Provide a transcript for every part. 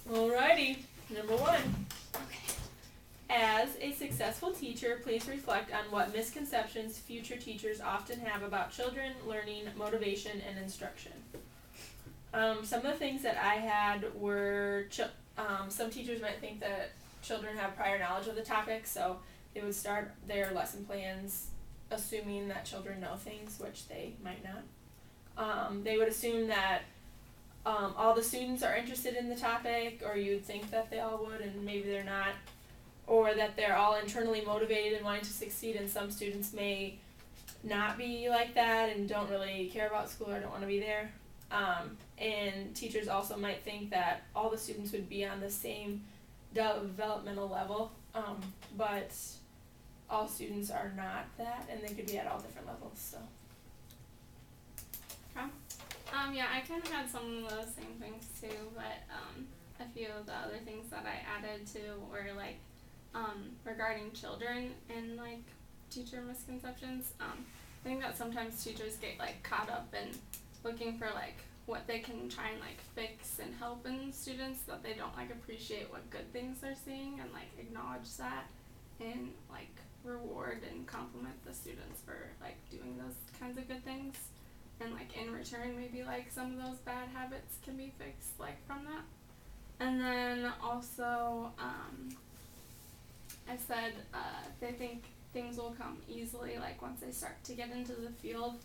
Alrighty, number 1. As a successful teacher, please reflect on what misconceptions future teachers often have about children, learning, motivation, and instruction. Some of the things that I had were, some teachers might think that children have prior knowledge of the topic, so they would start their lesson plans assuming that children know things, which they might not. They would assume that all the students are interested in the topic, or you'd think that they all would, and maybe they're not. Or that they're all internally motivated and wanting to succeed, and some students may not be like that and don't really care about school or don't want to be there. And teachers also might think that all the students would be on the same developmental level, but all students are not that, and they could be at all different levels. So. Yeah, I kind of had some of those same things too, but a few of the other things that I added to were like regarding children and like teacher misconceptions. I think that sometimes teachers get like caught up in looking for like what they can try and like fix and help in students, that they don't like appreciate what good things they're seeing and like acknowledge that and like reward and compliment the students for like doing those kinds of good things. And like in return, maybe like some of those bad habits can be fixed like from that. And then also, I said they think things will come easily like once they start to get into the field.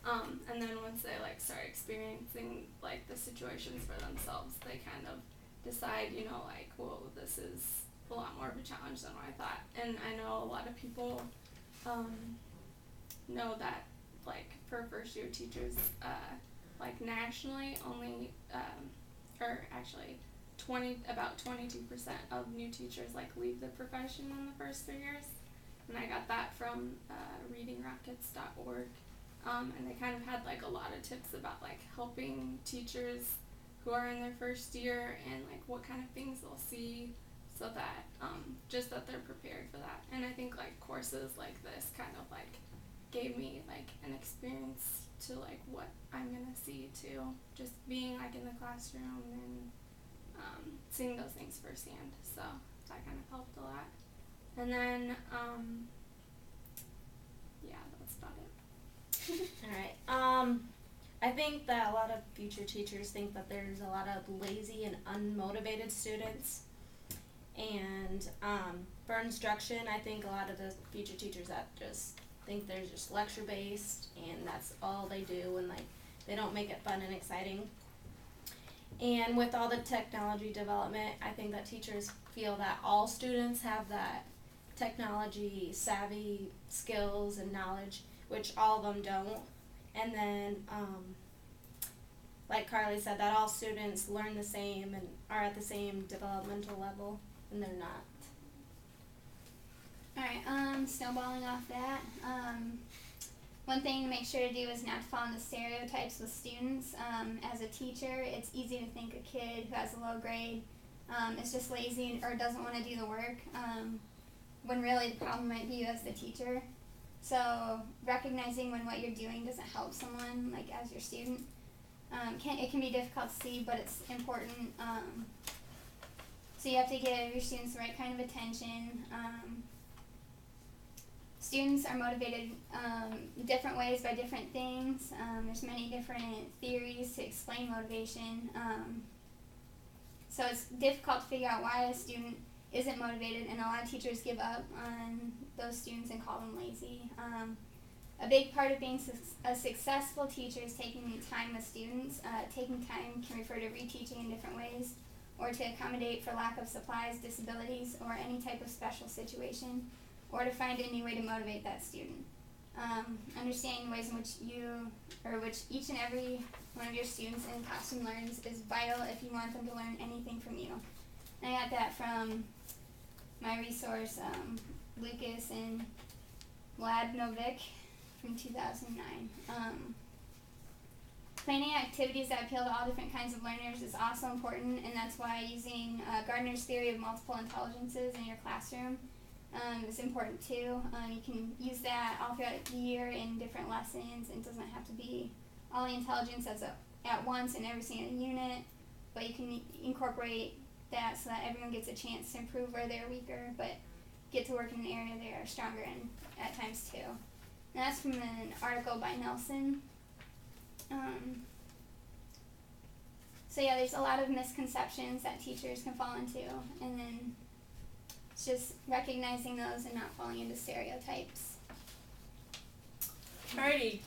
And then once they like start experiencing like the situations for themselves, they kind of decide, you know, like, well, this is a lot more of a challenge than what I thought. And I know a lot of people know that like for first year teachers, like nationally only, or actually about 22% of new teachers like leave the profession in the first 3 years. And I got that from readingrockets.org. And they kind of had like a lot of tips about like helping teachers who are in their first year and like what kind of things they'll see, so that just that they're prepared for that. And I think like courses like this kind of like gave me like an experience to like what I'm gonna see too, just being like in the classroom and seeing those things firsthand. So that kind of helped a lot. And then yeah, that's about it. Alright, I think that a lot of future teachers think that there's a lot of lazy and unmotivated students. And for instruction, I think a lot of the future teachers that just think they're just lecture based and that's all they do, and like they don't make it fun and exciting. And with all the technology development, I think that teachers feel that all students have that technology savvy skills and knowledge, which all of them don't. And then like Carly said, that all students learn the same and are at the same developmental level, and they're not. Alright, snowballing off that, one thing to make sure to do is not to fall into stereotypes with students. As a teacher, it's easy to think a kid who has a low grade is just lazy or doesn't want to do the work, when really the problem might be you as the teacher. So recognizing when what you're doing doesn't help someone, like as your student, it can be difficult to see, but it's important. So you have to give your students the right kind of attention. Students are motivated different ways by different things. There's many different theories to explain motivation. So it's difficult to figure out why a student isn't motivated, and a lot of teachers give up on those students and call them lazy. A big part of being a successful teacher is taking time with students. Taking time can refer to reteaching in different ways, or to accommodate for lack of supplies, disabilities, or any type of special situation, or to find a new way to motivate that student. Understanding ways in which each and every one of your students in the classroom learns is vital if you want them to learn anything from you. And I got that from my resource, Lucas and Mladenovic from 2009. Planning activities that appeal to all different kinds of learners is also important, and that's why using Gardner's theory of multiple intelligences in your classroom is important too. You can use that all throughout the year in different lessons. It doesn't have to be all the intelligence at once in every single unit, but you can incorporate that so that everyone gets a chance to improve where they're weaker, but get to work in an area they are stronger in at times too. And that's from an article by Nelson. So yeah, there's a lot of misconceptions that teachers can fall into, and then it's just recognizing those and not falling into stereotypes. Alrighty,